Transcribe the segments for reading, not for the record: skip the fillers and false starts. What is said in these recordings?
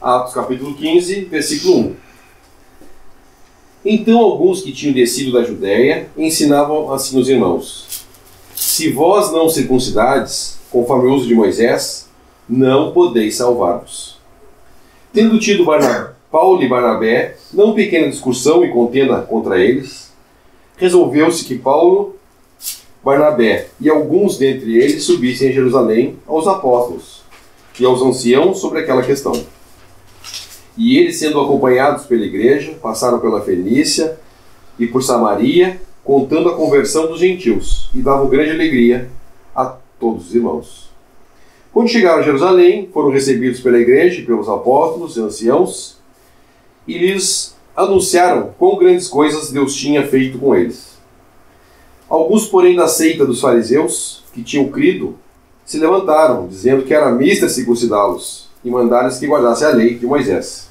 Atos capítulo 15, versículo 1. Então alguns que tinham descido da Judéia ensinavam assim os irmãos: se vós não circuncidades, conforme o uso de Moisés, não podeis salvar-vos. Tendo tido Paulo e Barnabé não pequena discussão e contenda contra eles, resolveu-se que Paulo, Barnabé e alguns dentre eles subissem a Jerusalém aos apóstolos e aos anciãos sobre aquela questão. E eles, sendo acompanhados pela igreja, passaram pela Fenícia e por Samaria, contando a conversão dos gentios, e davam grande alegria a todos os irmãos. Quando chegaram a Jerusalém, foram recebidos pela igreja e pelos apóstolos e anciãos, e lhes anunciaram quão grandes coisas Deus tinha feito com eles. Alguns, porém, da seita dos fariseus, que tinham crido, se levantaram, dizendo que era mister circuncidá-los, e mandaram-lhes que guardassem a lei de Moisés.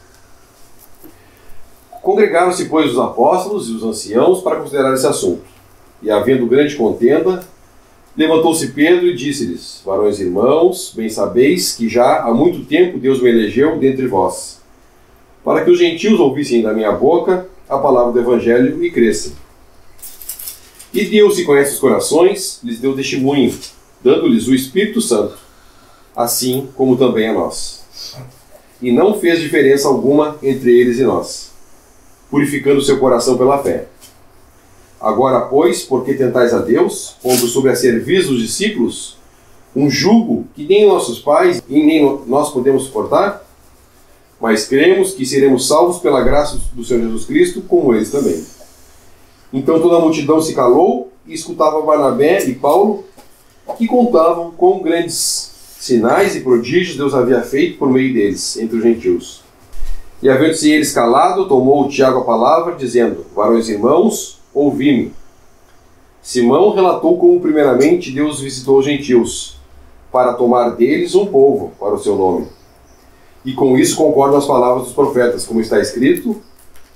Congregaram-se, pois, os apóstolos e os anciãos para considerar esse assunto. E, havendo grande contenda, levantou-se Pedro e disse-lhes: varões e irmãos, bem sabeis que já há muito tempo Deus me elegeu dentre vós, para que os gentios ouvissem da minha boca a palavra do Evangelho e crescem. E Deus, que conhece os corações, lhes deu testemunho, dando-lhes o Espírito Santo, assim como também a nós. E não fez diferença alguma entre eles e nós, purificando seu coração pela fé. Agora, pois, porque tentais a Deus, pondo sobre a cerviz dos discípulos um jugo que nem nossos pais e nem nós podemos suportar? Mas cremos que seremos salvos pela graça do Senhor Jesus Cristo, como eles também. Então toda a multidão se calou e escutava Barnabé e Paulo, que contavam quão grandes sinais e prodígios Deus havia feito por meio deles, entre os gentios. E havendo-se eles calado, tomou Tiago a palavra, dizendo: varões e irmãos, ouvi-me. Simão relatou como primeiramente Deus visitou os gentios, para tomar deles um povo para o seu nome. E com isso concordam as palavras dos profetas, como está escrito: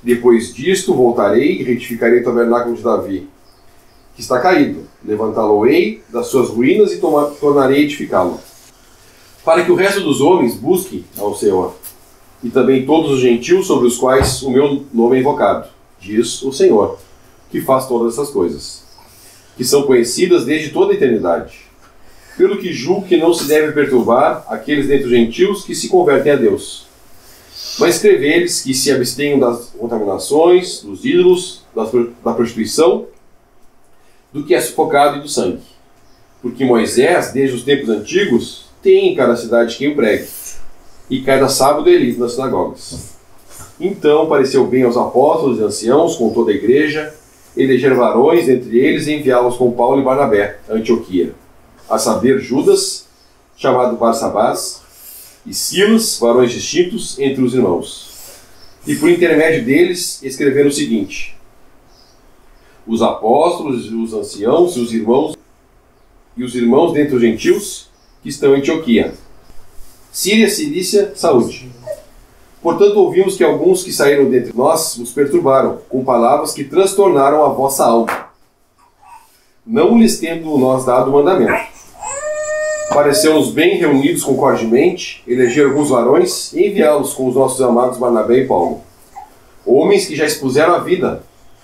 depois disto voltarei e retificarei o tabernáculo de Davi, que está caído. Levantá-lo-ei das suas ruínas e tornarei a edificá-lo, para que o resto dos homens busque ao Senhor, e também todos os gentios sobre os quais o meu nome é invocado, diz o Senhor, que faz todas essas coisas, que são conhecidas desde toda a eternidade. Pelo que julgo que não se deve perturbar aqueles dentre os gentios que se convertem a Deus, mas escrever-lhes que se abstenham das contaminações, dos ídolos, da prostituição, do que é sufocado e do sangue. Porque Moisés, desde os tempos antigos, tem em cada cidade quem o pregue, e cada sábado ele nas sinagogas. Então pareceu bem aos apóstolos e anciãos, com toda a igreja, eleger varões entre eles e enviá-los com Paulo e Barnabé a Antioquia, a saber, Judas, chamado Barsabás, e Silas, varões distintos entre os irmãos. E por intermédio deles escreveram o seguinte: os apóstolos, os anciãos e os irmãos dentre os gentios que estão em Antioquia, Síria, Cilícia, saúde. Portanto, ouvimos que alguns que saíram dentre nós os perturbaram, com palavras que transtornaram a vossa alma, não lhes tendo nós dado mandamento. Pareceu-nos bem, reunidos concordemente, eleger alguns varões e enviá-los com os nossos amados Barnabé e Paulo, homens que já expuseram a vida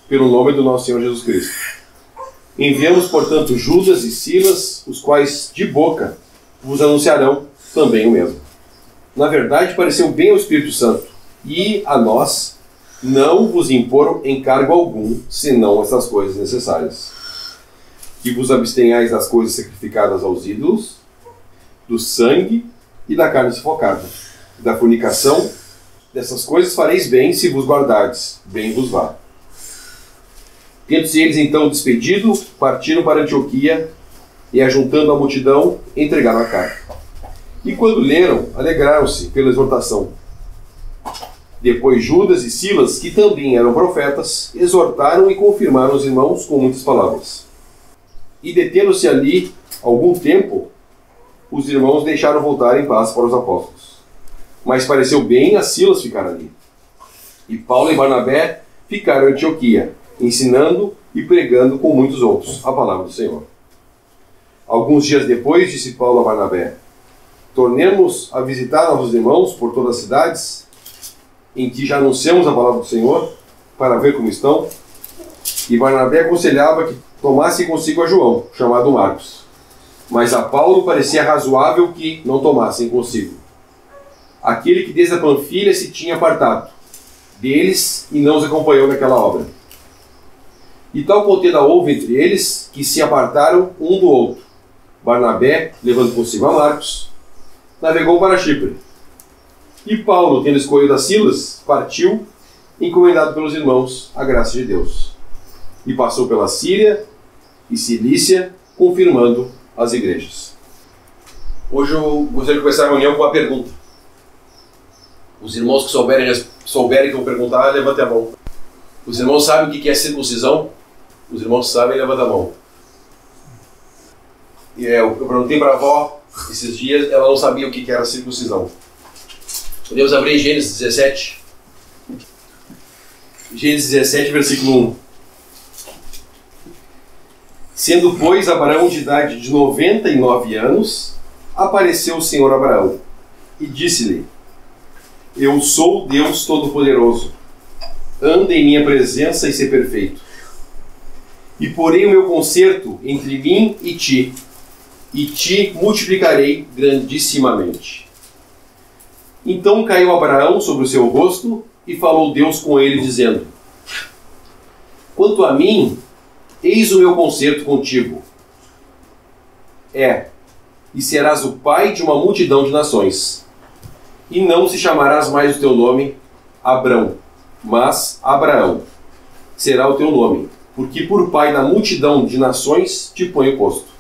pelo nome do nosso Senhor Jesus Cristo. Enviamos, portanto, Judas e Silas, os quais de boca vos anunciarão também o mesmo. Na verdade, pareceu bem ao Espírito Santo e a nós não vos imporam encargo algum, senão essas coisas necessárias: que vos abstenhais das coisas sacrificadas aos ídolos, do sangue e da carne sufocada, da fornicação. Dessas coisas fareis bem se vos guardardes, bem vos vá. Tendo-se eles então despedido, partiram para Antioquia e, ajuntando a multidão, entregaram a carta. E quando leram, alegraram-se pela exortação. Depois Judas e Silas, que também eram profetas, exortaram e confirmaram os irmãos com muitas palavras. E detendo-se ali algum tempo, os irmãos deixaram voltar em paz para os apóstolos. Mas pareceu bem a Silas ficar ali. E Paulo e Barnabé ficaram em Antioquia, ensinando e pregando com muitos outros a palavra do Senhor. Alguns dias depois, disse Paulo a Barnabé: tornemos a visitar nossos irmãos por todas as cidades em que já anunciamos a palavra do Senhor, para ver como estão. E Barnabé aconselhava que tomasse consigo a João, chamado Marcos. Mas a Paulo parecia razoável que não tomassem consigo aquele que desde a Panfilha se tinha apartado deles e não os acompanhou naquela obra. E tal contenda houve entre eles que se apartaram um do outro. Barnabé, levando consigo a Marcos, navegou para Chipre. E Paulo, tendo escolhido a Silas, partiu, encomendado pelos irmãos à graça de Deus. E passou pela Síria e Cilícia, confirmando as igrejas. Hoje eu gostaria de começar a reunião com uma pergunta. Os irmãos que souberem que vão perguntar, levantem a mão. Os irmãos sabem o que é circuncisão? Os irmãos sabem, levantem a mão. Eu perguntei para a avó esses dias, ela não sabia o que era circuncisão. Podemos abrir em Gênesis 17. Gênesis 17, versículo 1. Sendo, pois, Abraão de idade de 99 anos, apareceu o Senhor a Abraão e disse-lhe: Eu sou Deus Todo-Poderoso. Anda em minha presença e sê perfeito. E porei o meu concerto entre mim e te multiplicarei grandissimamente. Então caiu Abraão sobre o seu rosto e falou Deus com ele, dizendo: Quanto a mim, eis o meu concerto contigo. E serás o pai de uma multidão de nações. E não se chamarás mais o teu nome Abrão, mas Abraão será o teu nome, porque por pai da multidão de nações te ponho posto.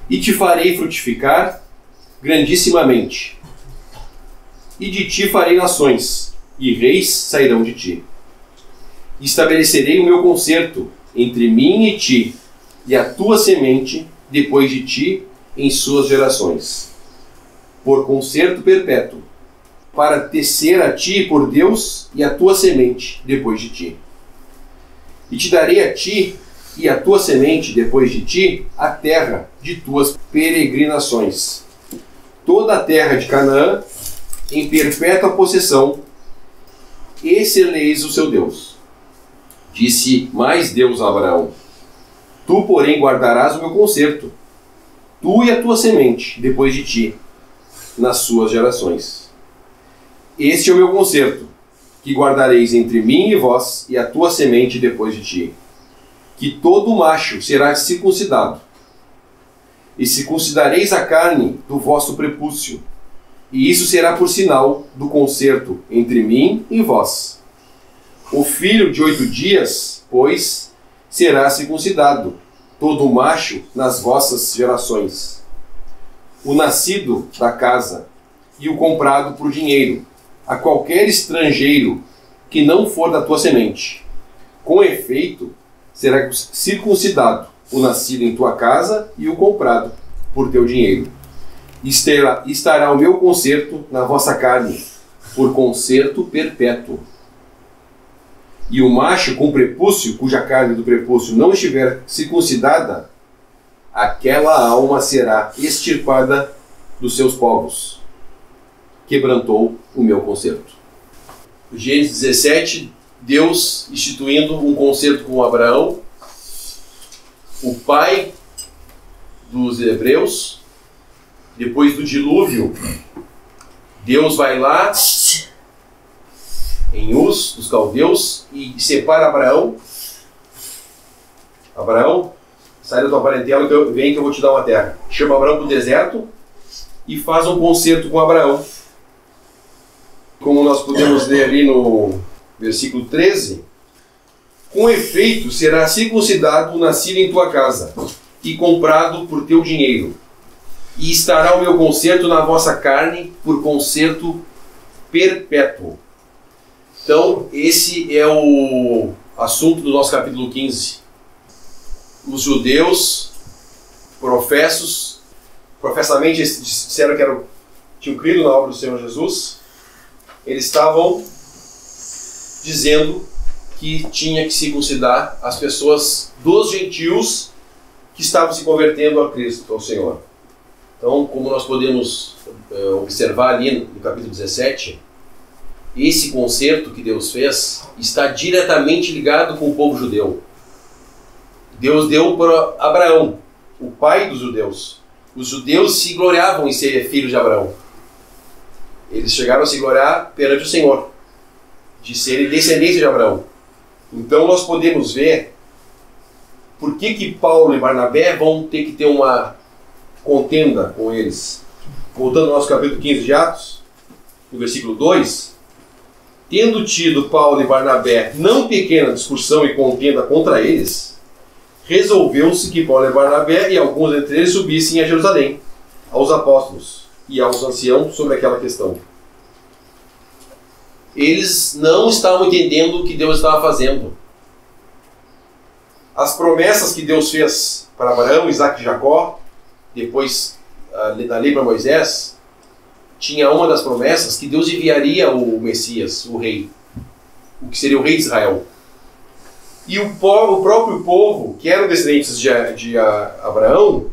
E te farei frutificar grandissimamente. E de ti farei nações, e reis sairão de ti. Estabelecerei o meu concerto entre mim e ti, e a tua semente depois de ti em suas gerações, por concerto perpétuo, para tecer a ti por Deus e a tua semente depois de ti. E te darei a ti e a tua semente depois de ti a terra de tuas peregrinações, toda a terra de Canaã, em perpétua possessão, e ser-lhe-eis o seu Deus. Disse mais Deus a Abraão: Tu, porém, guardarás o meu concerto, tu e a tua semente depois de ti, nas suas gerações. Este é o meu concerto, que guardareis entre mim e vós e a tua semente depois de ti, que todo macho será circuncidado, e circuncidareis a carne do vosso prepúcio, e isso será por sinal do concerto entre mim e vós. O filho de 8 dias, pois, será circuncidado, todo macho nas vossas gerações. O nascido da casa e o comprado por dinheiro, a qualquer estrangeiro que não for da tua semente. Com efeito, será circuncidado o nascido em tua casa e o comprado por teu dinheiro. Estará o meu concerto na vossa carne, por concerto perpétuo. E o macho com prepúcio, cuja carne do prepúcio não estiver circuncidada, aquela alma será extirpada dos seus povos. Quebrantou o meu concerto. Gênesis 17, Deus instituindo um concerto com Abraão, o pai dos hebreus. Depois do dilúvio, Deus vai lá em Uz, dos caldeus, e separa Abraão. Abraão, sai da tua parentela, vem que eu vou te dar uma terra. Chama Abraão para o deserto e faz um concerto com Abraão. Como nós podemos ler ali no versículo 13: Com efeito será circuncidado o nascido em tua casa e comprado por teu dinheiro. E estará o meu concerto na vossa carne por concerto perpétuo. Então, esse é o assunto do nosso capítulo 15. Os judeus professamente disseram que tinham crido na obra do Senhor Jesus. Eles estavam dizendo que tinha que circuncidar as pessoas dos gentios que estavam se convertendo a Cristo, ao Senhor. Então, como nós podemos observar ali no capítulo 17, esse concerto que Deus fez está diretamente ligado com o povo judeu. Deus deu para Abraão, o pai dos judeus. Os judeus se gloriavam em ser filhos de Abraão. Eles chegaram a se gloriar perante o Senhor, de serem descendentes de Abraão. Então nós podemos ver por que Paulo e Barnabé vão ter que ter uma contenda com eles. Voltando ao nosso capítulo 15 de Atos, no versículo 2, tendo tido Paulo e Barnabé não pequena discussão e contenda contra eles, resolveu-se que Paulo e Barnabé e alguns entre eles subissem a Jerusalém, aos apóstolos e aos anciãos sobre aquela questão. Eles não estavam entendendo o que Deus estava fazendo. As promessas que Deus fez para Abraão, Isaac e Jacó, depois da lei para Moisés, tinha uma das promessas que Deus enviaria o Messias, o rei, o que seria o rei de Israel. E o próprio povo, que eram descendentes de Abraão,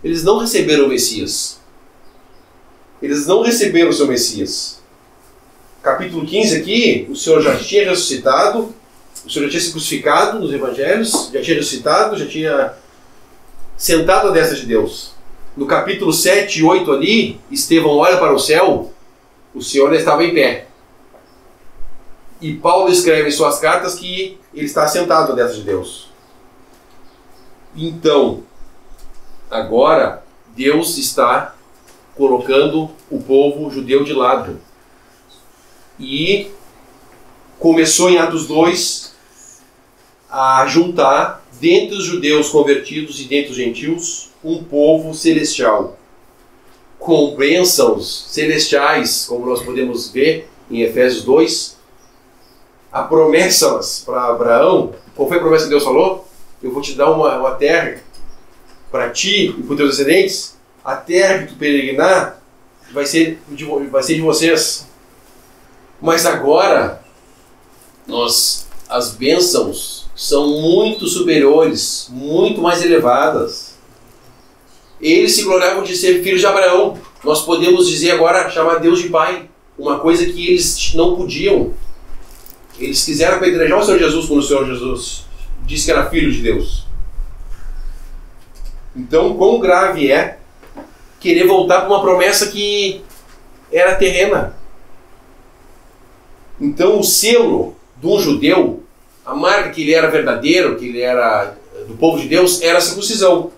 eles não receberam o Messias. Eles não receberam o seu Messias. Capítulo 15 aqui, o Senhor já tinha ressuscitado, o Senhor já tinha se crucificado nos evangelhos, já tinha ressuscitado, já tinha sentado à destra de Deus. No capítulo 7 e 8 ali, Estevão olha para o céu, o Senhor estava em pé. E Paulo escreve em suas cartas que ele está sentado à destra de Deus. Então, agora, Deus está colocando o povo judeu de lado. E começou em Atos 2 a juntar, dentre os judeus convertidos e dentre os gentios, um povo celestial, com bênçãos celestiais, como nós podemos ver em Efésios 2. A promessa para Abraão, qual foi a promessa que Deus falou? Eu vou te dar uma terra para ti e para os teus descendentes. A terra que tu peregrinar vai ser de vocês. Mas agora, as bênçãos são muito superiores, muito mais elevadas. Eles se gloriavam de ser filhos de Abraão. Nós podemos dizer agora, chamar Deus de Pai. Uma coisa que eles não podiam. Eles quiseram apedrejar o Senhor Jesus quando o Senhor Jesus disse que era filho de Deus. Então, quão grave é querer voltar para uma promessa que era terrena. Então, o selo de um judeu, a marca que ele era verdadeiro, que ele era do povo de Deus, era a circuncisão.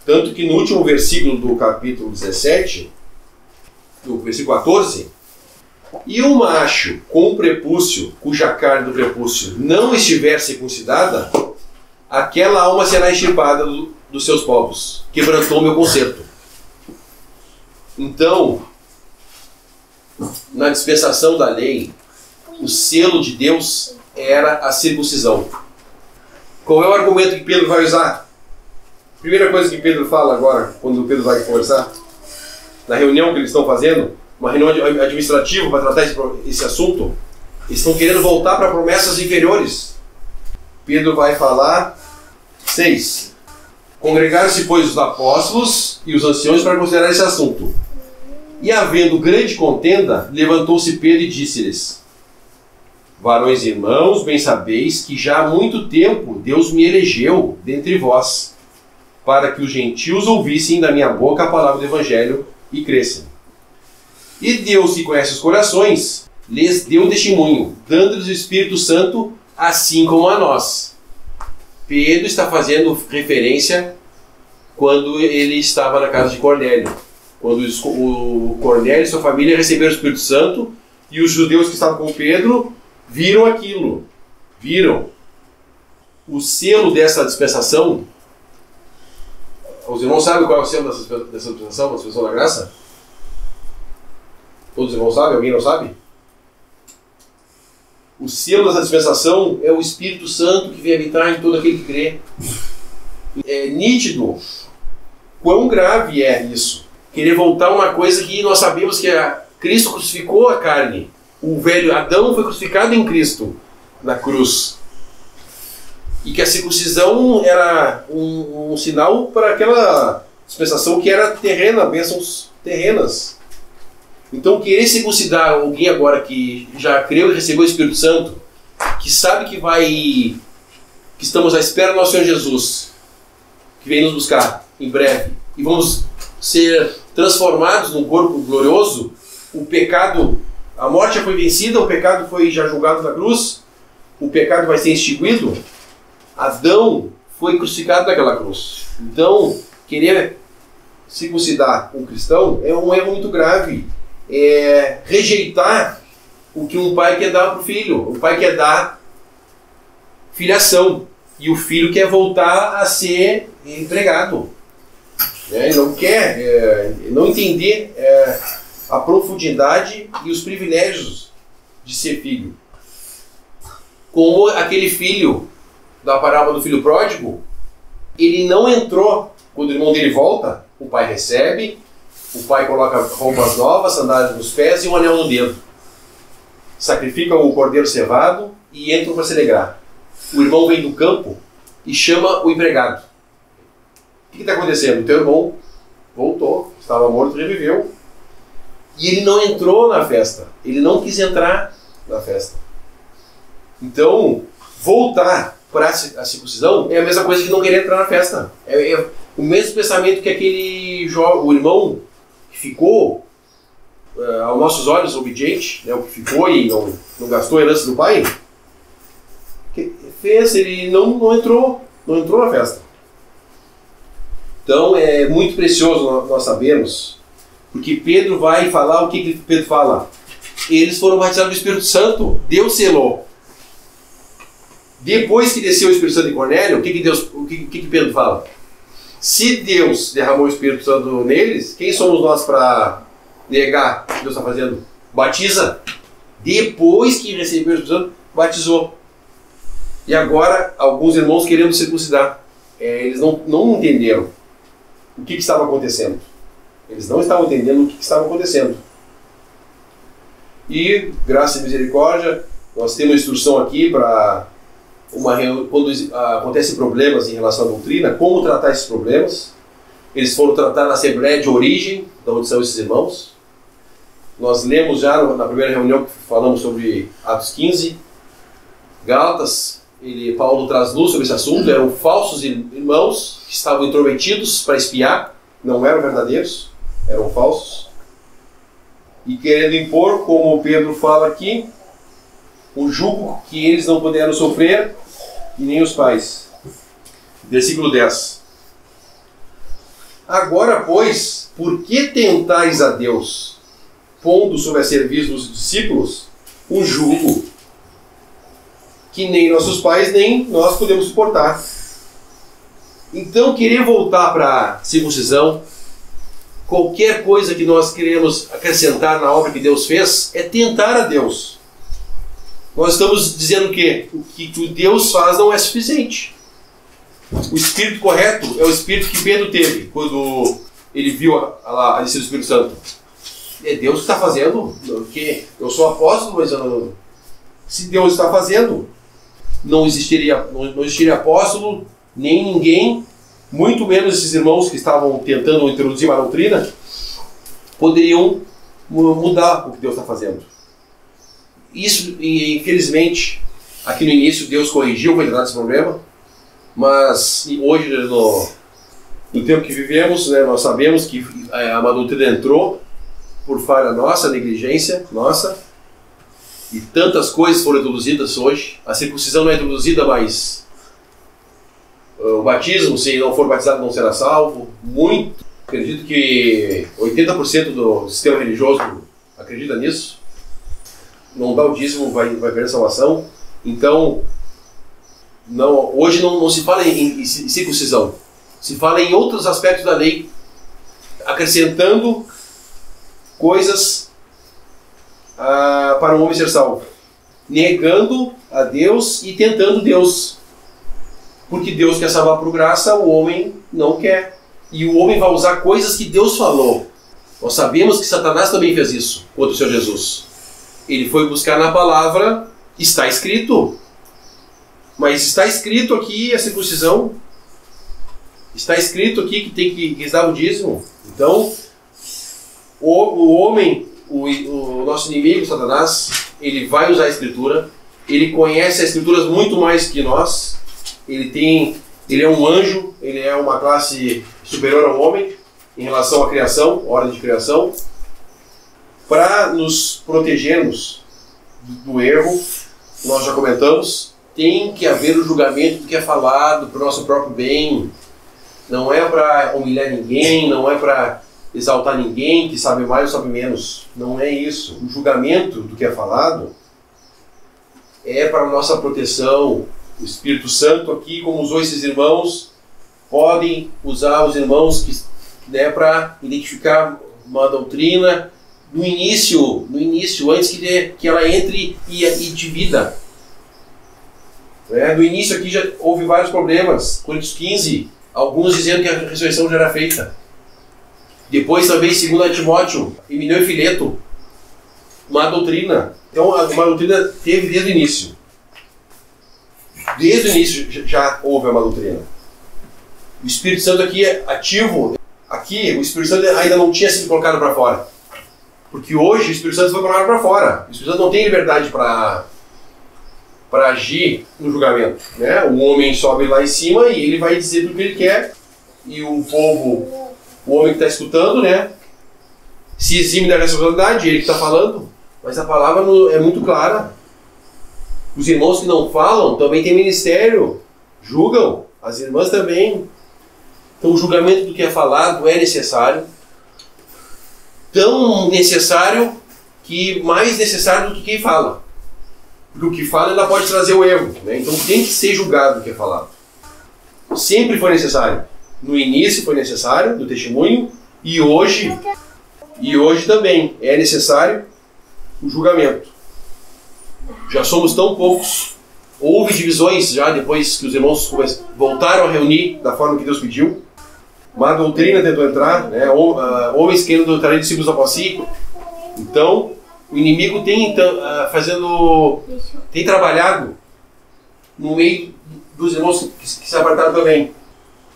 Tanto que no último versículo do capítulo 17, no versículo 14, e o macho com prepúcio, cuja carne do prepúcio não estiver circuncidada, aquela alma será extirpada dos seus povos. Quebrantou meu concerto. Então, na dispensação da lei, o selo de Deus era a circuncisão. Qual é o argumento que Pedro vai usar? Primeira coisa que Pedro fala agora, quando Pedro vai conversar, na reunião que eles estão fazendo, uma reunião administrativa para tratar esse assunto, eles estão querendo voltar para promessas inferiores. Pedro vai falar 6. Congregaram-se, pois, os apóstolos e os anciões para considerar esse assunto. E havendo grande contenda, levantou-se Pedro e disse-lhes: varões e irmãos, bem sabeis que já há muito tempo Deus me elegeu dentre vós, para que os gentios ouvissem da minha boca a palavra do Evangelho e crescem. E Deus, que conhece os corações, lhes deu testemunho, dando-lhes o Espírito Santo, assim como a nós. Pedro está fazendo referência quando ele estava na casa de Cornélio. Quando o Cornélio e sua família receberam o Espírito Santo, e os judeus que estavam com Pedro viram aquilo. Viram. O selo dessa dispensação, os irmãos sabem qual é o selo dessa dispensação, da dispensação da graça? Todos os irmãos sabem? Alguém não sabe? O selo dessa dispensação é o Espírito Santo que vem habitar em todo aquele que crê. É nítido quão grave é isso. Querer voltar a uma coisa que nós sabemos que Cristo crucificou a carne. O velho Adão foi crucificado em Cristo na cruz. E que a circuncisão era um sinal para aquela dispensação que era terrena, bênçãos terrenas. Então, querer circuncidar alguém agora que já creu e recebeu o Espírito Santo, que sabe que estamos à espera do nosso Senhor Jesus, que vem nos buscar em breve, e vamos ser transformados num corpo glorioso, o pecado, a morte já foi vencida, o pecado foi já julgado na cruz, o pecado vai ser extinguido. Adão foi crucificado naquela cruz. Então, querer circuncidar um cristão é um erro muito grave. É rejeitar o que um pai quer dar para o filho. O pai quer dar filiação e o filho quer voltar a ser empregado. Ele não quer não entender a profundidade e os privilégios de ser filho. Como aquele filho da parábola do filho pródigo, ele não entrou. Quando o irmão dele volta, o pai recebe, o pai coloca roupas novas, sandálias nos pés e um anel no dedo. Sacrifica o cordeiro cevado e entram para se alegrar. O irmão vem do campo e chama o empregado. O que está acontecendo? O teu irmão voltou, estava morto, reviveu. E ele não entrou na festa. Ele não quis entrar na festa. Então, voltar para a circuncisão é a mesma coisa que não querer entrar na festa. É o mesmo pensamento que o irmão que ficou, aos nossos olhos, obediente, o que ficou e não gastou a herança do pai, ele não entrou na festa. Então é muito precioso nós sabermos, porque Pedro vai falar o que Pedro fala. Eles foram batizados no Espírito Santo, Deus selou. Depois que desceu o Espírito Santo em Cornélio, o que Pedro fala? Se Deus derramou o Espírito Santo neles, quem somos nós para negar o que Deus está fazendo? Batiza. Depois que recebeu o Espírito Santo, batizou. E agora, alguns irmãos querendo circuncidar. Eles não entenderam o que estava acontecendo. Eles não estavam entendendo o que estava acontecendo. E, graça e misericórdia, nós temos instrução aqui para quando acontecem problemas em relação à doutrina, como tratar esses problemas. Eles foram tratar na Assembleia de Origem, de onde são esses irmãos. Nós lemos já na primeira reunião que falamos sobre Atos 15, Gálatas. Paulo traz luz sobre esse assunto. Eram falsos irmãos que estavam intrometidos para espiar, não eram verdadeiros, eram falsos. E querendo impor, como Pedro fala aqui, o jugo que eles não puderam sofrer, e nem os pais. Versículo 10. Agora, pois, por que tentais a Deus, pondo sobre a serviço dos discípulos um jugo que nem nossos pais nem nós podemos suportar? Então, querer voltar para a circuncisão, qualquer coisa que nós queremos acrescentar na obra que Deus fez, é tentar a Deus. Nós estamos dizendo que o que Deus faz não é suficiente. O espírito correto é o espírito que Pedro teve quando ele viu a descida do Espírito Santo. É Deus que está fazendo, porque eu sou apóstolo, mas se Deus está fazendo, não existiria apóstolo, nem ninguém, muito menos esses irmãos que estavam tentando introduzir uma doutrina, poderiam mudar o que Deus está fazendo. Isso, infelizmente, aqui no início Deus corrigiu para tratar desse problema, mas hoje, no tempo que vivemos, nós sabemos que a má doutrina entrou por falha nossa, negligência nossa, e tantas coisas foram introduzidas hoje. A circuncisão não é introduzida, mas o batismo, se não for batizado, não será salvo. Muito. Acredito que 80% do sistema religioso acredita nisso. Não dá o dízimo, vai perder a salvação. Então, hoje não se fala em circuncisão. Se fala em outros aspectos da lei, acrescentando coisas para o homem ser salvo. Negando a Deus e tentando Deus. Porque Deus quer salvar por graça, o homem não quer. E o homem vai usar coisas que Deus falou. Nós sabemos que Satanás também fez isso contra o Senhor Jesus. Ele foi buscar na palavra, está escrito. Mas está escrito aqui a circuncisão. Está escrito aqui que tem que dar o dízimo. Então, o homem, o nosso inimigo, Satanás, ele vai usar a Escritura, ele conhece as Escrituras muito mais que nós, ele é um anjo, ele é uma classe superior ao homem em relação à criação, ordem de criação, para nos protegermos do erro. Nós já comentamos, tem que haver o julgamento do que é falado para o nosso próprio bem. Não é para humilhar ninguém, não é para exaltar ninguém que sabe mais ou sabe menos. Não é isso. O julgamento do que é falado é para a nossa proteção. O Espírito Santo aqui, como usou esses irmãos, podem usar os irmãos para identificar uma doutrina no início, antes que ela entre e divida. No início aqui já houve vários problemas. Coríntios 15, alguns dizendo que a ressurreição já era feita. Depois também, 2 Timóteo, Himeneu e Fileto, uma doutrina. Então, uma doutrina teve desde o início. Desde o início já houve uma doutrina. O Espírito Santo aqui é ativo. Aqui, o Espírito Santo ainda não tinha sido colocado para fora. Porque hoje o Espírito Santo foi colocado para fora. O Espírito Santo não tem liberdade para agir no julgamento. Né? O homem sobe lá em cima e ele vai dizer tudo o que ele quer. E o povo, o homem que está escutando, né, se exime da responsabilidade, ele que está falando. Mas a palavra é muito clara. Os irmãos que não falam também têm ministério, julgam, as irmãs também. Então o julgamento do que é falado é necessário, tão necessário que mais necessário do que quem fala. Porque o que fala ainda pode trazer o erro, né? Então tem que ser julgado o que é falado. Sempre foi necessário. No início foi necessário, do testemunho, e hoje também é necessário o julgamento. Já somos tão poucos. Houve divisões já depois que os irmãos voltaram a reunir da forma que Deus pediu. Uma doutrina tentou entrar, né? Homens querendo doutrinarem discípulos após si. Então, o inimigo tem trabalhado no meio dos irmãos que se apartaram também.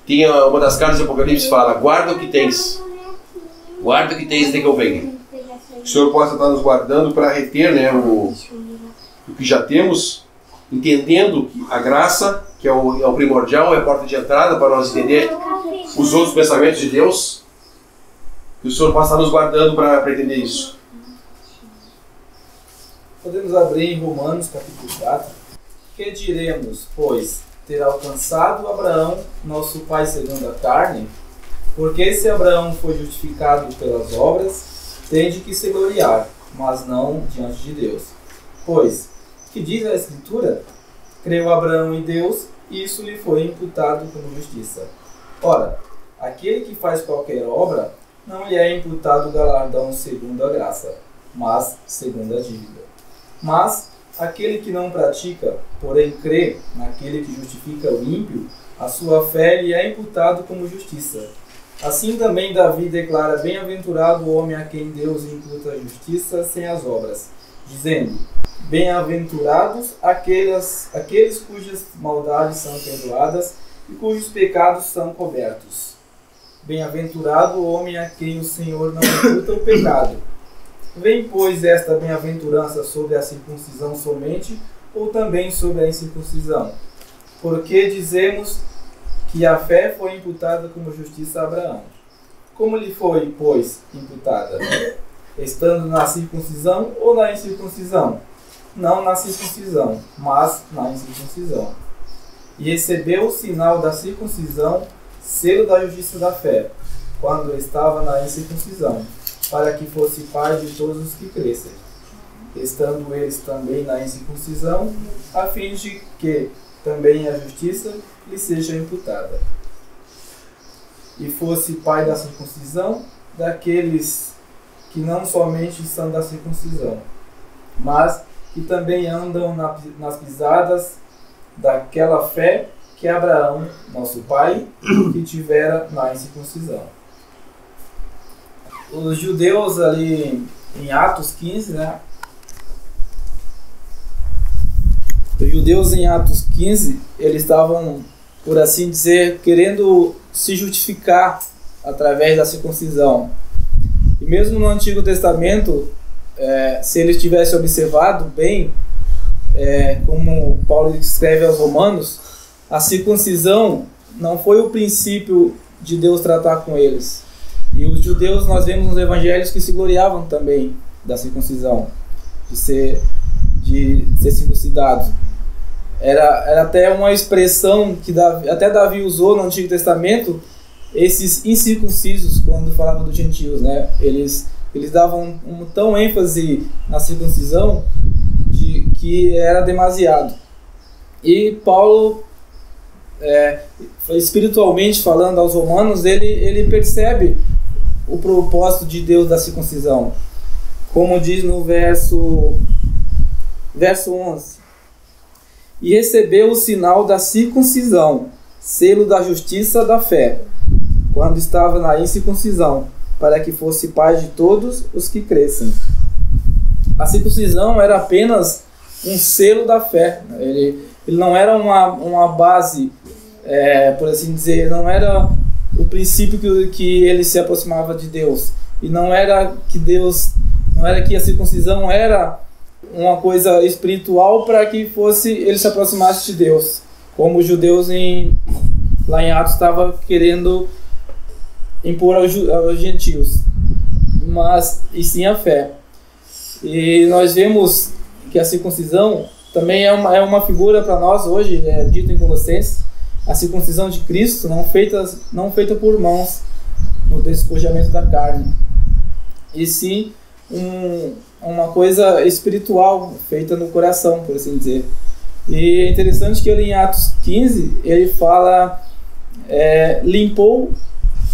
Tem uma das cartas do Apocalipse que fala: guarda o que tens. Guarda o que tens até que eu venha. O Senhor possa estar nos guardando para reter, né, o que já temos, entendendo que a graça, que é o primordial, é a porta de entrada para nós entender os outros pensamentos de Deus. Que o Senhor possa estar nos guardando para entender isso. Podemos abrir em Romanos capítulo 4. Que diremos, pois, ter alcançado Abraão, nosso pai segundo a carne? Porque se Abraão foi justificado pelas obras, tem de que se gloriar, mas não diante de Deus. Pois, que diz a Escritura? Creu Abraão em Deus, e isso lhe foi imputado como justiça. Ora, aquele que faz qualquer obra, não lhe é imputado galardão segundo a graça, mas segundo a dívida. Mas aquele que não pratica, porém crê naquele que justifica o ímpio, a sua fé lhe é imputado como justiça. Assim também Davi declara: bem-aventurado o homem a quem Deus imputa a justiça sem as obras, dizendo: bem-aventurados aqueles cujas maldades são perdoadas e cujos pecados são cobertos. Bem-aventurado o homem a quem o Senhor não imputa o pecado. Vem, pois, esta bem-aventurança sobre a circuncisão somente, ou também sobre a incircuncisão? Porque dizemos que a fé foi imputada como justiça a Abraão. Como lhe foi, pois, imputada? Estando na circuncisão ou na incircuncisão? Não na circuncisão, mas na incircuncisão. E recebeu o sinal da circuncisão, selo da justiça da fé, quando estava na incircuncisão, para que fosse pai de todos os que crescem, estando eles também na incircuncisão, a fim de que também a justiça lhe seja imputada. E fosse pai da circuncisão, daqueles que não somente são da circuncisão, mas que também andam nas pisadas daquela fé que Abraão, nosso pai, que tivera na incircuncisão. Os judeus ali em Atos 15, né? Os judeus em Atos 15, eles estavam por assim dizer, querendo se justificar através da circuncisão. E mesmo no Antigo Testamento, se eles tivessem observado bem, como Paulo escreve aos Romanos, a circuncisão não foi o princípio de Deus tratar com eles. E os judeus, nós vemos nos evangelhos que se gloriavam também da circuncisão, de ser circuncidados. Era até uma expressão que até Davi usou no Antigo Testamento, esses incircuncisos, quando falava dos gentios, né? Eles davam tão ênfase na circuncisão que era demasiado. E Paulo, espiritualmente falando aos romanos, ele percebe o propósito de Deus da circuncisão. Como diz no verso 11. E recebeu o sinal da circuncisão, selo da justiça da fé, quando estava na incircuncisão, para que fosse pai de todos os que crescem. A circuncisão era apenas um selo da fé. Ele não era uma base, por assim dizer, não era o princípio que ele se aproximava de Deus. E não era que a circuncisão era uma coisa espiritual para que ele se aproximasse de Deus, como os judeus lá em Atos estavam querendo impor aos gentios, e sim a fé. E nós vemos que a circuncisão também é uma figura para nós hoje, dito em Colossenses, a circuncisão de Cristo, não feita por mãos, no despojamento da carne, e sim uma coisa espiritual, feita no coração, por assim dizer. E é interessante que ele, em Atos 15, ele fala, limpou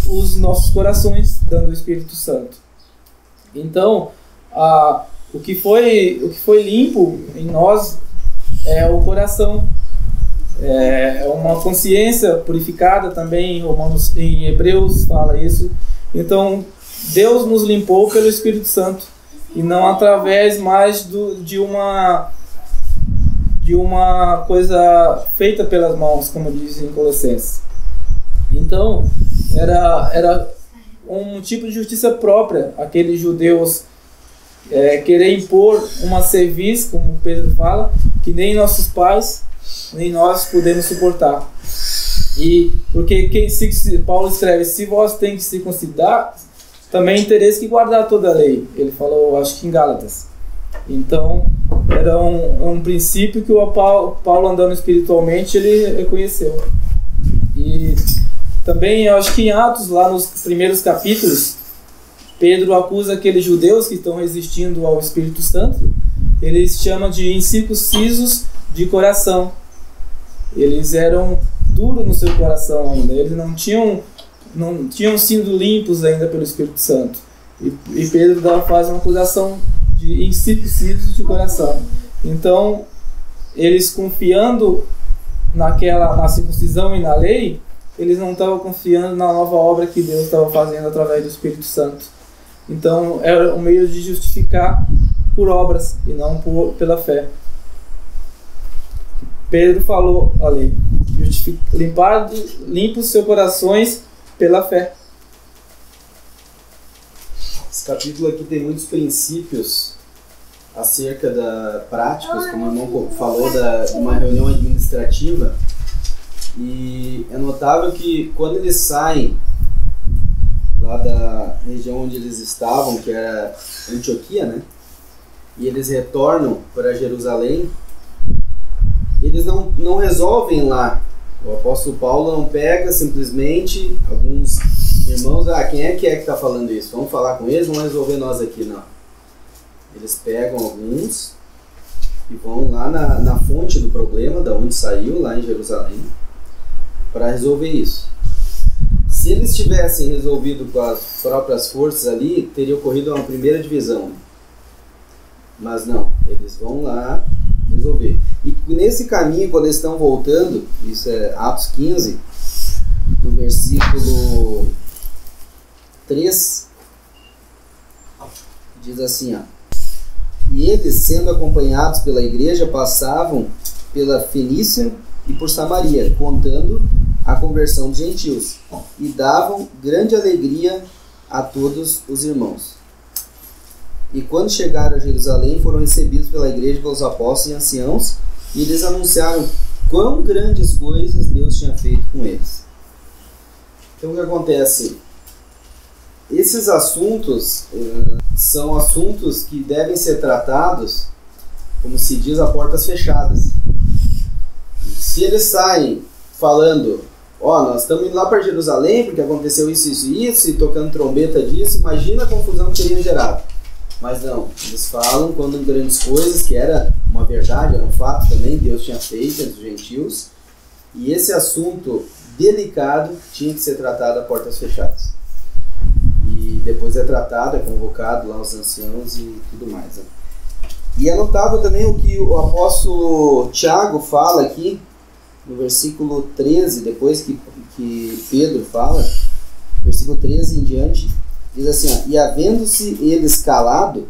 os nossos corações, dando o Espírito Santo. Então, o que foi limpo em nós é o coração, é uma consciência purificada também. Em Hebreus fala isso. Então, Deus nos limpou pelo Espírito Santo e não através mais de uma coisa feita pelas mãos, como diz em Colossenses. Então, era um tipo de justiça própria, aqueles judeus querer impor uma cerviz, como Pedro fala, que nem nossos pais, nem nós podemos suportar. E porque Paulo escreve, se vós tem que circuncidar, também tereis que guardar toda a lei. Ele falou, acho que em Gálatas. Então, era um princípio que o Paulo, andando espiritualmente, ele reconheceu. E também, eu acho que em Atos, lá nos primeiros capítulos, Pedro acusa aqueles judeus que estão resistindo ao Espírito Santo, ele chama de incircuncisos de coração. Eles eram duros no seu coração ainda, eles não tinham sido limpos ainda pelo Espírito Santo. E Pedro faz uma acusação de incircuncisos de coração. Então, eles confiando na circuncisão e na lei, eles não estavam confiando na nova obra que Deus estava fazendo através do Espírito Santo. Então, era um meio de justificar por obras e não pela fé. Pedro falou ali, limpa os seus corações pela fé. Esse capítulo aqui tem muitos princípios acerca da práticas, como o irmão falou, de uma reunião administrativa. E é notável que quando eles saem lá da região onde eles estavam, que era Antioquia, né? E eles retornam para Jerusalém, eles não resolvem lá. O apóstolo Paulo não pega simplesmente alguns irmãos, quem é que está falando isso? Vamos falar com eles, vamos resolver nós aqui, não. Eles pegam alguns e vão lá na fonte do problema, da onde saiu, lá em Jerusalém, para resolver isso. Se eles tivessem resolvido com as próprias forças ali, teria ocorrido uma primeira divisão. Mas não, eles vão lá resolver. E nesse caminho, quando eles estão voltando, isso é Atos 15, no versículo 3, diz assim, e eles, sendo acompanhados pela igreja, passavam pela Fenícia e por Samaria, contando a conversão dos gentios e davam grande alegria a todos os irmãos. E quando chegaram a Jerusalém, foram recebidos pela igreja, pelos apóstolos e anciãos, e eles anunciaram quão grandes coisas Deus tinha feito com eles. Então o que acontece? Esses assuntos são assuntos que devem ser tratados, como se diz, a portas fechadas. Se eles saem falando, nós estamos indo lá para Jerusalém porque aconteceu isso, isso e isso, e tocando trombeta disso, imagina a confusão que teria gerado. Mas não, eles falam quando grandes coisas, que era uma verdade, era um fato também, Deus tinha feito entre os gentios, e esse assunto delicado tinha que ser tratado a portas fechadas. E depois é tratado, é convocado lá os anciãos e tudo mais. Né? E é notável também o que o apóstolo Tiago fala aqui, no versículo 13, depois que Pedro fala, versículo 13 em diante, diz assim, e havendo-se eles calado,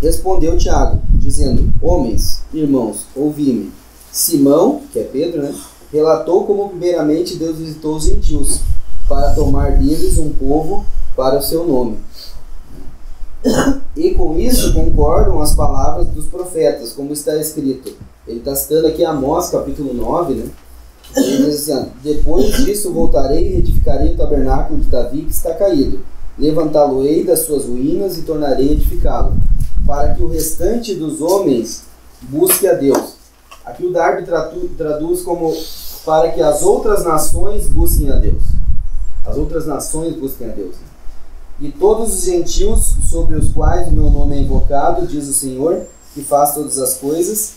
respondeu Tiago, dizendo, homens, irmãos, ouvi-me. Simão, que é Pedro, né, relatou como primeiramente Deus visitou os gentios, para tomar deles um povo para o seu nome. E com isso concordam as palavras dos profetas, como está escrito. Ele está citando aqui Amós, capítulo 9, né? Ele diz assim, depois disso voltarei e edificarei o tabernáculo de Davi que está caído. Levantá-lo-ei das suas ruínas e tornarei a edificá-lo, para que o restante dos homens busque a Deus. Aqui o Darby traduz como para que as outras nações busquem a Deus. As outras nações busquem a Deus. E todos os gentios sobre os quais o meu nome é invocado, diz o Senhor, que faz todas as coisas,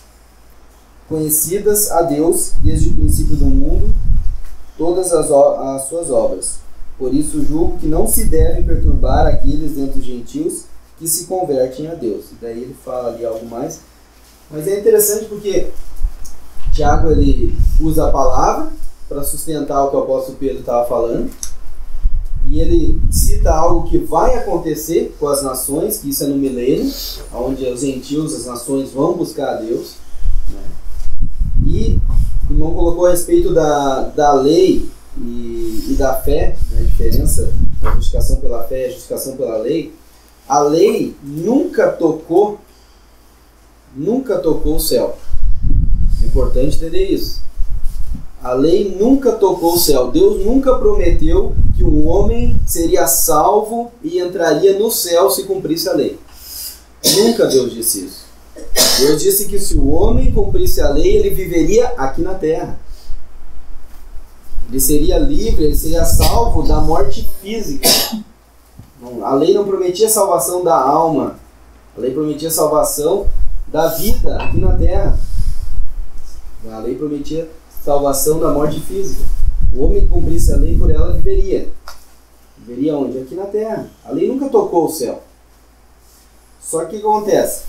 conhecidas a Deus desde o princípio do mundo, todas as suas obras. Por isso julgo que não se devem perturbar aqueles dentre os gentios que se convertem a Deus. E daí ele fala ali algo mais. Mas é interessante porque Tiago ele usa a palavra para sustentar o que o apóstolo Pedro estava falando. E ele cita algo que vai acontecer com as nações, que isso é no milênio, onde os gentios, as nações vão buscar a Deus. Né? E o irmão colocou a respeito da lei e da fé, né, a diferença da justificação pela fé e a justificação pela lei. A lei nunca tocou o céu. É importante entender isso. A lei nunca tocou o céu. Deus nunca prometeu que um homem seria salvo e entraria no céu se cumprisse a lei. Nunca Deus disse isso. Deus disse que se o homem cumprisse a lei, ele viveria aqui na terra. Ele seria livre, ele seria salvo da morte física. A lei não prometia salvação da alma. A lei prometia salvação da vida aqui na terra. A lei prometia salvação da morte física. O homem que cumprisse a lei, por ela viveria. Viveria onde? Aqui na terra. A lei nunca tocou o céu. Só que o que acontece?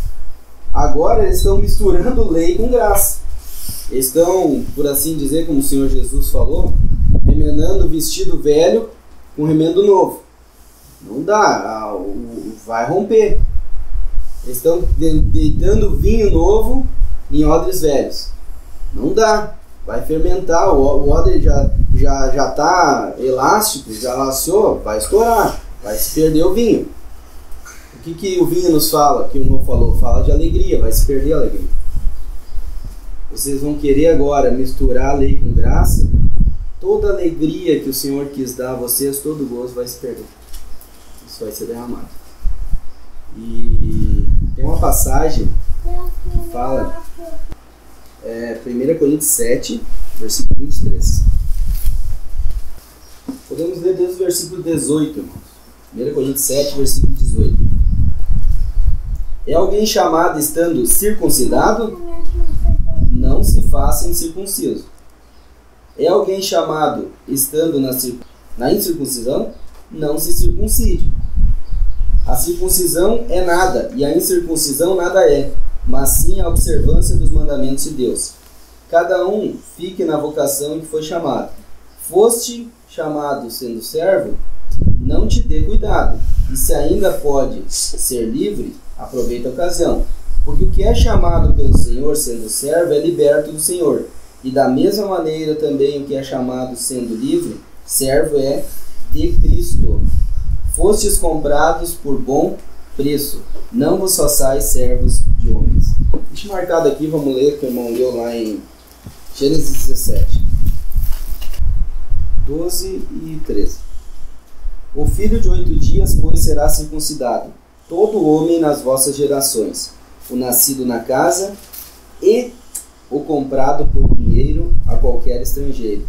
Agora eles estão misturando lei com graça. Eles estão, por assim dizer, como o Senhor Jesus falou, remendando o vestido velho com remendo novo. Não dá, vai romper. Eles estão deitando vinho novo em odres velhos. Não dá, vai fermentar, o odre já está elástico, já laçou, vai estourar, vai se perder o vinho. O que o vinho nos fala, que o irmão falou? Fala de alegria, vai se perder a alegria. Vocês vão querer agora misturar a lei com graça, toda a alegria que o Senhor quis dar a vocês, todo o gozo vai se perder. Isso vai ser derramado. E tem uma passagem que fala, 1 Coríntios 7, versículo 23. Podemos ler desde o versículo 18, irmãos. 1 Coríntios 7, versículo 18. É alguém chamado estando circuncidado? Não se faça incircunciso. É alguém chamado estando na incircuncisão? Não se circuncide. A circuncisão é nada, e a incircuncisão nada é, mas sim a observância dos mandamentos de Deus. Cada um fique na vocação em que foi chamado. Foste chamado sendo servo? Não te dê cuidado. E se ainda pode ser livre, aproveita a ocasião. Porque o que é chamado pelo Senhor sendo servo é liberto do Senhor. E da mesma maneira também o que é chamado sendo livre, servo é de Cristo. Fostes comprados por bom preço, não vos façais servos de homens. Deixa marcado aqui, vamos ler, que o irmão leu lá em Gênesis 17, 12 e 13. O filho de 8 dias, pois, será circuncidado, todo homem nas vossas gerações, o nascido na casa e o comprado por dinheiro a qualquer estrangeiro,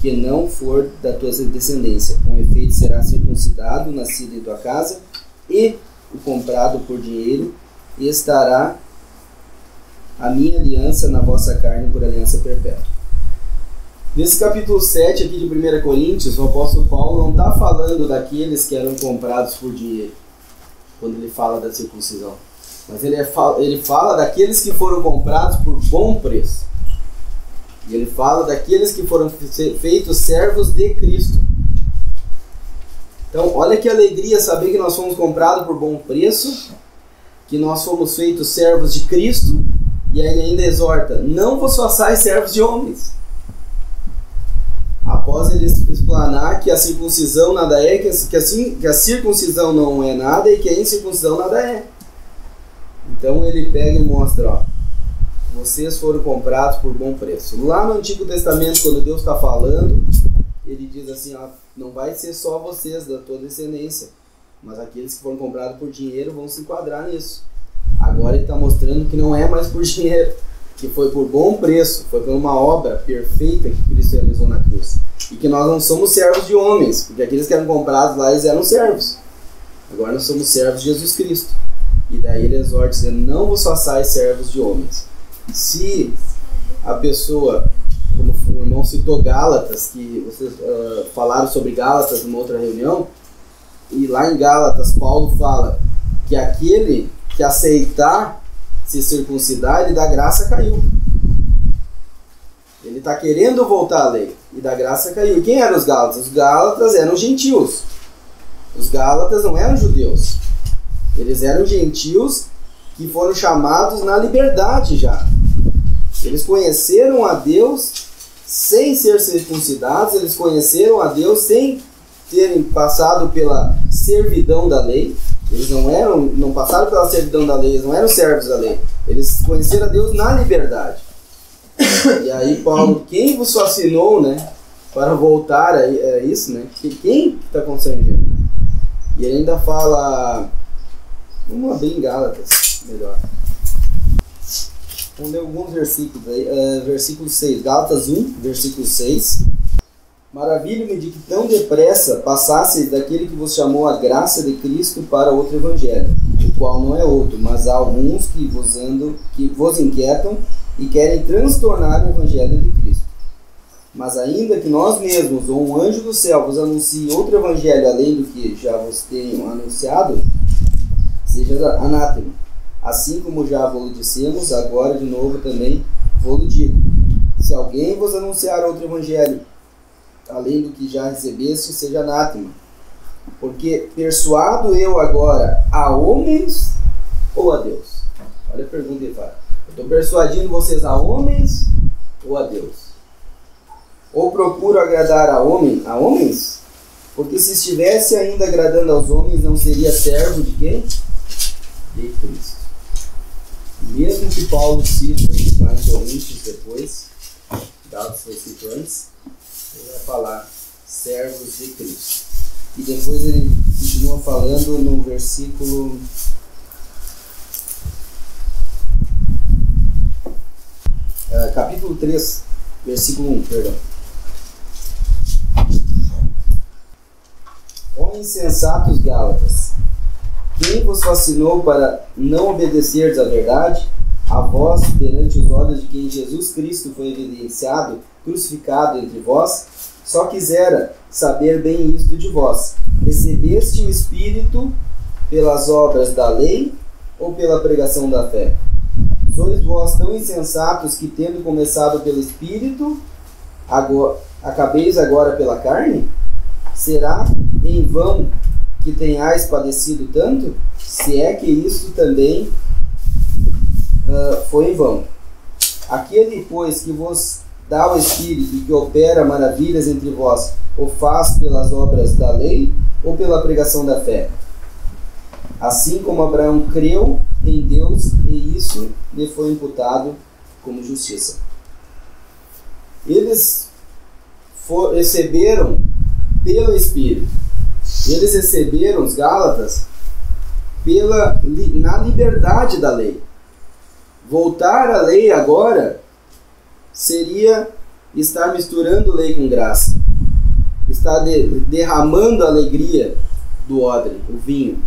que não for da tua descendência. Com efeito será circuncidado, nascido em tua casa, e o comprado por dinheiro, e estará a minha aliança na vossa carne por aliança perpétua. Nesse capítulo 7 aqui de 1 Coríntios, o apóstolo Paulo não está falando daqueles que eram comprados por dinheiro, quando ele fala da circuncisão. Mas ele fala daqueles que foram comprados por bom preço. E ele fala daqueles que foram feitos servos de Cristo. Então, olha que alegria saber que nós fomos comprados por bom preço, que nós fomos feitos servos de Cristo, e aí ele ainda exorta, não vos façais servos de homens. Após ele explanar que a circuncisão nada é, que a circuncisão não é nada e que a incircuncisão nada é. Então ele pega e mostra, ó, vocês foram comprados por bom preço. Lá no Antigo Testamento, quando Deus está falando, ele diz assim, ó, não vai ser só vocês da tua descendência, mas aqueles que foram comprados por dinheiro vão se enquadrar nisso. Agora ele está mostrando que não é mais por dinheiro, que foi por bom preço, foi por uma obra perfeita que Cristo realizou na cruz. E que nós não somos servos de homens, porque aqueles que eram comprados lá, eles eram servos. Agora nós somos servos de Jesus Cristo. E daí ele exorta dizendo, não vos façais servos de homens. Se a pessoa, como o irmão citou Gálatas, que vocês falaram sobre Gálatas numa outra reunião, e lá em Gálatas Paulo fala que aquele que aceitar se circuncidar, ele da graça caiu. Ele está querendo voltar à lei, e da graça caiu. E quem eram os Gálatas? Os Gálatas eram gentios. Os Gálatas não eram judeus. Eles eram gentios que foram chamados na liberdade já. Eles conheceram a Deus sem ser circuncidados, eles conheceram a Deus sem terem passado pela servidão da lei. Eles não passaram pela servidão da lei, eles não eram servos da lei. Eles conheceram a Deus na liberdade. E aí Paulo, quem vos fascinou, né, para voltar a isso, né? Quem está concernendo? E ele ainda fala, vamos abrir em Gálatas, melhor. Vamos ler alguns versículos aí, versículo 6, Gálatas 1, versículo 6. Maravilho-me de que tão depressa passasseis daquele que vos chamou a graça de Cristo para outro evangelho, o qual não é outro, mas há alguns que vos inquietam e querem transtornar o evangelho de Cristo. Mas ainda que nós mesmos ou um anjo do céu vos anuncie outro evangelho além do que já vos tenham anunciado, seja anátema. Assim como já vos dissemos, agora de novo também vos digo. Se alguém vos anunciar outro evangelho além do que já recebeste, seja anátema. Porque persuado eu agora a homens ou a Deus? Olha a pergunta que ele faz. Eu estou persuadindo vocês a homens ou a Deus? Ou procuro agradar a homens? Porque se estivesse ainda agradando aos homens, não seria servo de quem? De Cristo. Mesmo que Paulo cita lá em Coríntios depois, Gálatas foi escrito antes, ele vai falar servos de Cristo. E depois ele continua falando no versículo capítulo 3, versículo 1, perdão. Ó insensatos Gálatas, quem vos fascinou para não obedecerdes à verdade? A vós, perante os olhos de quem Jesus Cristo foi evidenciado, crucificado entre vós, só quisera saber bem isto de vós. Recebeste o Espírito pelas obras da lei ou pela pregação da fé? Sois vós tão insensatos que, tendo começado pelo Espírito, acabeis agora pela carne? Será em vão que tenhais padecido tanto? Se é que isto também foi em vão. Aquele, pois, que vos dá o Espírito e que opera maravilhas entre vós, o faz pelas obras da lei ou pela pregação da fé? Assim como Abraão creu em Deus, e isso lhe foi imputado como justiça. Eles receberam pelo Espírito. Eles receberam, os Gálatas, na liberdade da lei. Voltar à lei agora seria estar misturando lei com graça. Estar derramando a alegria do odre, o vinho.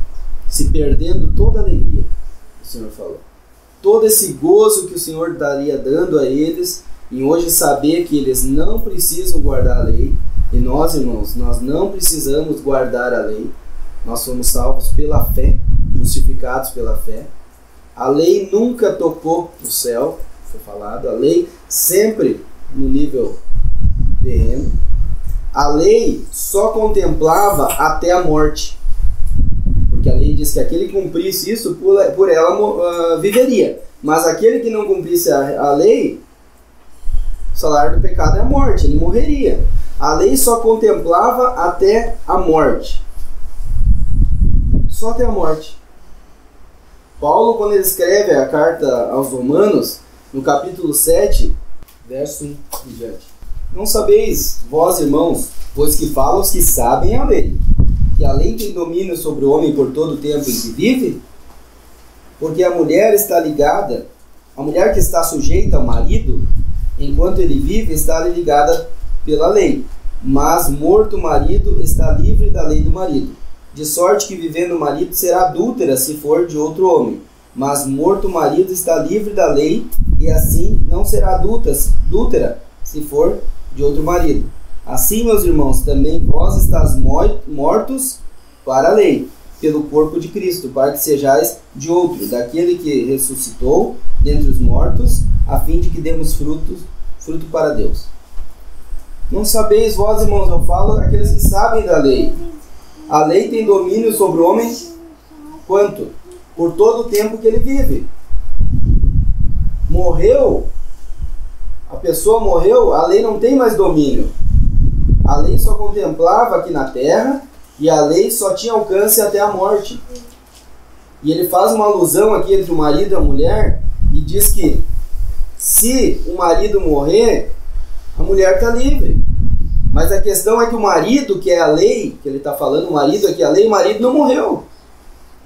Se perdendo toda a alegria, o Senhor falou. Todo esse gozo que o Senhor estaria dando a eles, em hoje saber que eles não precisam guardar a lei. E nós, irmãos, nós não precisamos guardar a lei. Nós somos salvos pela fé, justificados pela fé. A lei nunca tocou no céu, foi falado. A lei sempre no nível terreno. A lei só contemplava até a morte. Porque a lei diz que aquele que cumprisse isso, por ela viveria. Mas aquele que não cumprisse a lei, o salário do pecado é a morte, ele morreria. A lei só contemplava até a morte. Só até a morte. Paulo, quando ele escreve a carta aos Romanos, no capítulo 7, verso 1 em diante. Não sabeis, vós irmãos, pois que falam os que sabem a lei, que a lei tem domínio sobre o homem por todo o tempo em que vive? Porque a mulher está ligada, a mulher que está sujeita ao marido, enquanto ele vive, está ligada pela lei. Mas morto o marido, está livre da lei do marido. De sorte que vivendo o marido será adúltera se for de outro homem. Mas morto o marido está livre da lei, e assim não será adúltera se for de outro marido. Assim, meus irmãos, também vós estáis mortos para a lei, pelo corpo de Cristo, para que sejais de outro, daquele que ressuscitou dentre os mortos, a fim de que demos fruto para Deus. Não sabeis vós, irmãos, eu falo aqueles que sabem da lei. A lei tem domínio sobre o homem quanto? Por todo o tempo que ele vive. Morreu, a pessoa morreu, a lei não tem mais domínio. A lei só contemplava aqui na terra e a lei só tinha alcance até a morte. E ele faz uma alusão aqui entre o marido e a mulher e diz que se o marido morrer, a mulher está livre. Mas a questão é que o marido, que é a lei, que ele está falando, o marido aqui é a lei, o marido não morreu.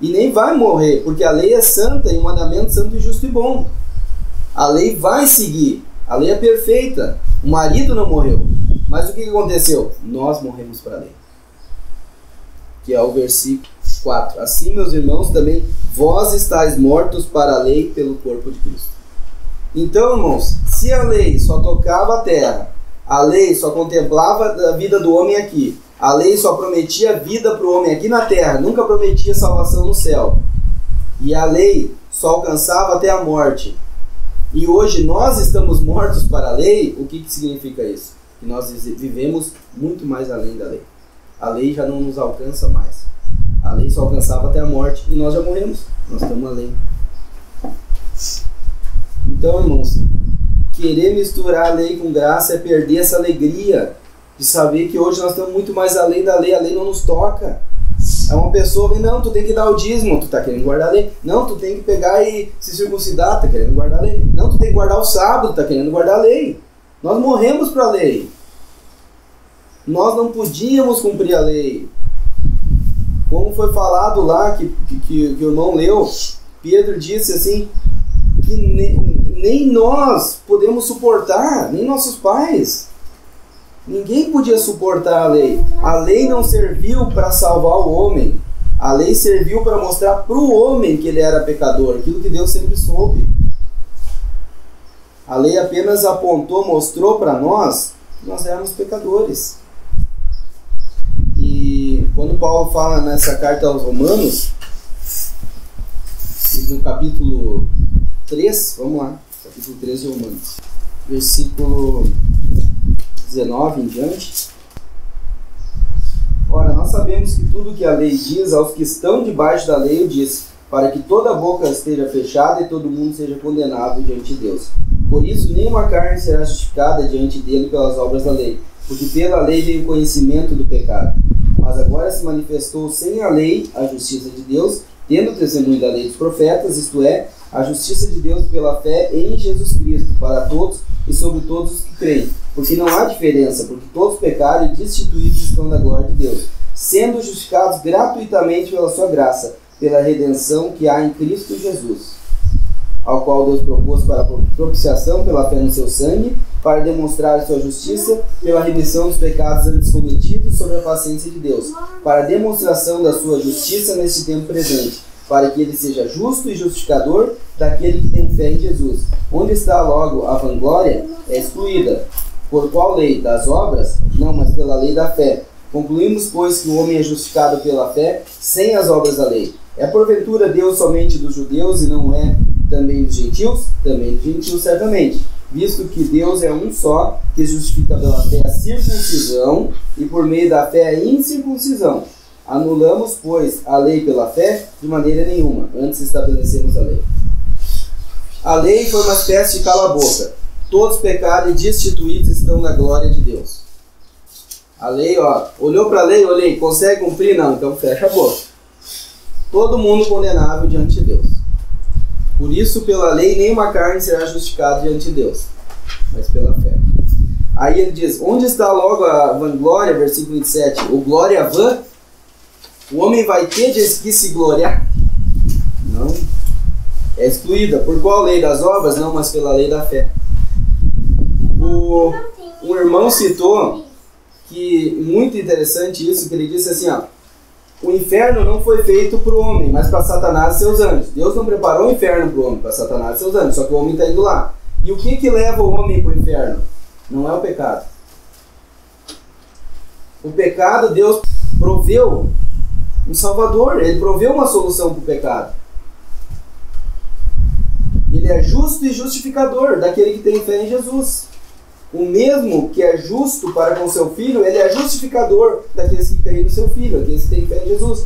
E nem vai morrer, porque a lei é santa e o mandamento santo e justo e bom. A lei vai seguir, a lei é perfeita. O marido não morreu. Mas o que aconteceu? Nós morremos para a lei. Que é o versículo 4. Assim, meus irmãos, também vós estáis mortos para a lei pelo corpo de Cristo. Então, irmãos, se a lei só tocava a terra, a lei só contemplava a vida do homem aqui, a lei só prometia vida para o homem aqui na terra, nunca prometia salvação no céu, e a lei só alcançava até a morte, e hoje nós estamos mortos para a lei, o que significa isso? Que nós vivemos muito mais além da lei. A lei já não nos alcança mais. A lei só alcançava até a morte, e nós já morremos, nós estamos além. Então, irmãos, querer misturar a lei com graça é perder essa alegria de saber que hoje nós estamos muito mais além da lei. A lei não nos toca. É uma pessoa que, não, tu tem que dar o dízimo, tu está querendo guardar a lei. Não, tu tem que pegar e se circuncidar, tu está querendo guardar a lei. Não, tu tem que guardar o sábado, tu está querendo guardar a lei. Nós morremos para a lei. Nós não podíamos cumprir a lei. Como foi falado lá, que o irmão leu, Pedro disse assim, que nem nós podemos suportar, nem nossos pais. Ninguém podia suportar a lei. A lei não serviu para salvar o homem. A lei serviu para mostrar para o homem que ele era pecador, aquilo que Deus sempre soube. A lei apenas apontou, mostrou para nós que nós éramos pecadores. E quando Paulo fala nessa carta aos Romanos, no capítulo 3, vamos lá, capítulo 3 de Romanos, versículo 19 em diante. Ora, nós sabemos que tudo que a lei diz aos que estão debaixo da lei o diz, para que toda boca esteja fechada e todo mundo seja condenado diante de Deus. Por isso, nenhuma carne será justificada diante dele pelas obras da lei, porque pela lei veio o conhecimento do pecado. Mas agora se manifestou sem a lei a justiça de Deus, tendo o testemunho da lei dos profetas, isto é, a justiça de Deus pela fé em Jesus Cristo, para todos e sobre todos os que creem. Porque não há diferença, porque todos pecaram e destituídos estão da glória de Deus, sendo justificados gratuitamente pela sua graça, pela redenção que há em Cristo Jesus, ao qual Deus propôs para a propiciação pela fé no seu sangue, para demonstrar a sua justiça pela remissão dos pecados antes cometidos sobre a paciência de Deus, para a demonstração da sua justiça neste tempo presente, para que ele seja justo e justificador daquele que tem fé em Jesus. Onde está logo a vanglória? É excluída. Por qual lei? Das obras? Não, mas pela lei da fé. Concluímos, pois, que o homem é justificado pela fé, sem as obras da lei. É porventura Deus somente dos judeus e não é também dos gentios? Também dos gentios, certamente. Visto que Deus é um só, que justifica pela fé a circuncisão e por meio da fé a incircuncisão. Anulamos, pois, a lei pela fé? De maneira nenhuma. Antes estabelecemos a lei. A lei foi uma espécie de cala-boca. Todos pecaram e destituídos estão da glória de Deus. A lei, ó, olhou para a lei, olhei, consegue cumprir? Não, então fecha a boca. Todo mundo condenável diante de Deus. Por isso, pela lei, nenhuma carne será justificada diante de Deus, mas pela fé. Aí ele diz, onde está logo a vanglória, versículo 27, o glória vã? O homem vai ter de que se gloriar? Não. É excluída. Por qual lei das obras? Não, mas pela lei da fé. O irmão citou que, muito interessante isso, que ele disse assim, ó, o inferno não foi feito para o homem, mas para Satanás e seus anjos. Deus não preparou o inferno para o homem, para Satanás e seus anjos, só que o homem está indo lá. E o que leva o homem para o inferno? Não é o pecado. O pecado, Deus proveu um salvador, ele proveu uma solução para o pecado. Ele é justo e justificador daquele que tem fé em Jesus. O mesmo que é justo para com seu filho, ele é justificador daqueles que creem no seu filho, daqueles que têm fé em Jesus.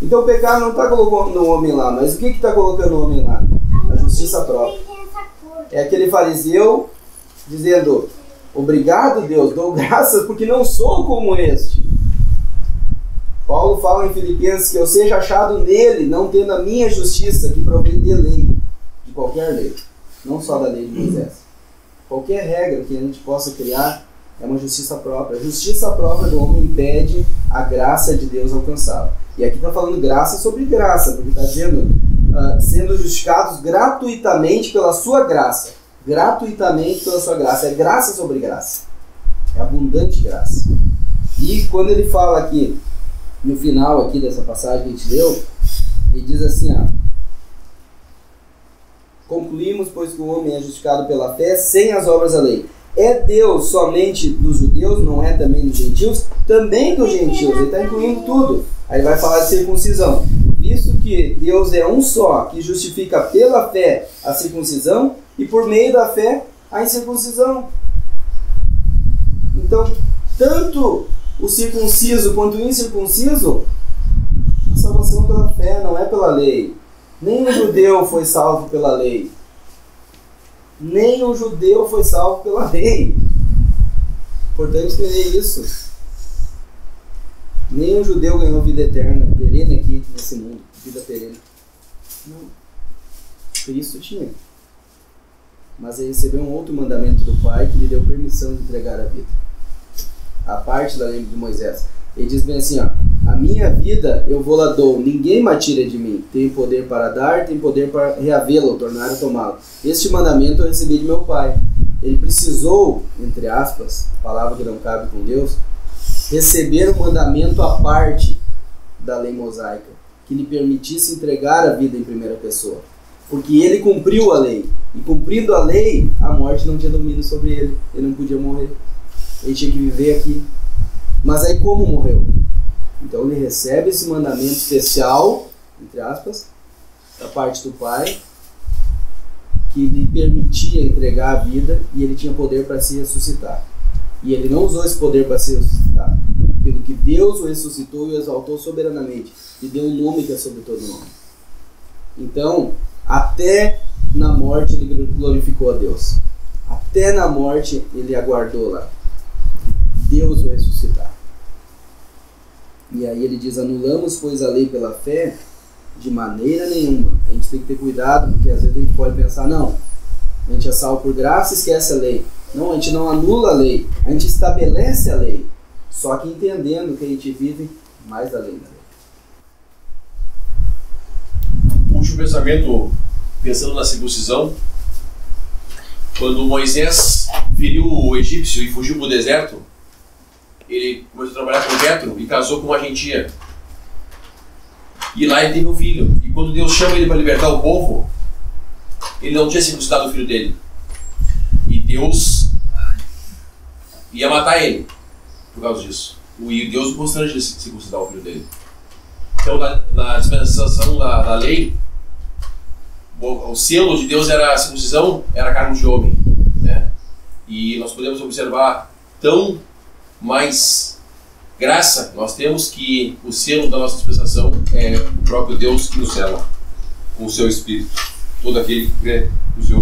Então o pecado não está colocando o homem lá, mas o que está colocando o homem lá? A justiça própria. É aquele fariseu dizendo, obrigado Deus, dou graças porque não sou como este. Paulo fala em Filipenses que eu seja achado nele, não tendo a minha justiça que provém de lei, de qualquer lei, não só da lei de Moisés. Qualquer regra que a gente possa criar é uma justiça própria. A justiça própria do homem impede a graça de Deus alcançá-lo. E aqui está falando graça sobre graça, porque está dizendo sendo justificados gratuitamente pela sua graça. Gratuitamente pela sua graça. É graça sobre graça. É abundante graça. E quando ele fala aqui, no final aqui dessa passagem que a gente leu, ele diz assim, ó, concluímos, pois, que o homem é justificado pela fé sem as obras da lei. É Deus somente dos judeus, não é também dos gentios? Também dos gentios, ele está incluindo tudo. Aí vai falar de circuncisão. Visto que Deus é um só, que justifica pela fé a circuncisão e por meio da fé a incircuncisão. Então, tanto o circunciso quanto o incircunciso, a salvação pela fé, não é pela lei. Nem o judeu foi salvo pela lei. Nem o judeu foi salvo pela lei. Importante entender isso. Nem o judeu ganhou vida eterna, perene aqui nesse mundo. Vida perene. Não. Cristo tinha. Mas ele recebeu um outro mandamento do Pai que lhe deu permissão de entregar a vida. A parte da lei de Moisés. Ele diz bem assim, ó, a minha vida eu vou lá dou, ninguém me tira de mim. Tenho poder para dar, tenho poder para reavê-lo, tornar a tomá-lo. Este mandamento eu recebi de meu Pai. Ele precisou, entre aspas, palavra que não cabe com Deus, receber um mandamento à parte da lei mosaica, que lhe permitisse entregar a vida em primeira pessoa. Porque ele cumpriu a lei. E cumprindo a lei, a morte não tinha domínio sobre ele. Ele não podia morrer. Ele tinha que viver aqui. Mas aí como morreu? Então ele recebe esse mandamento especial, entre aspas, da parte do Pai, que lhe permitia entregar a vida e ele tinha poder para se ressuscitar. E ele não usou esse poder para se ressuscitar. Pelo que Deus o ressuscitou e o exaltou soberanamente. E deu um nome que é sobre todo nome. Então, até na morte morte ele glorificou a Deus. Até na morte ele aguardou lá. Deus o ressuscitar. E aí ele diz, anulamos, pois, a lei pela fé? De maneira nenhuma. A gente tem que ter cuidado, porque às vezes a gente pode pensar, não, a gente é salvo por graça e esquece a lei. Não, a gente não anula a lei, a gente estabelece a lei. Só que entendendo que a gente vive mais além da lei. O último pensamento, pensando na circuncisão, quando Moisés feriu o egípcio e fugiu para o deserto, ele começou a trabalhar com Jetro e casou com uma gentia. E lá ele teve um filho. E quando Deus chama ele para libertar o povo, ele não tinha circuncidado o filho dele. E Deus ia matar ele por causa disso. E Deus constrange de circuncidar o filho dele. Então, na dispensação da lei, o selo de Deus era a circuncisão, era a carne de homem, né? E nós podemos observar tão mais graça nós temos que o selo da nossa dispensação é o próprio Deus que nos sela com o seu Espírito. Todo aquele que crê no seu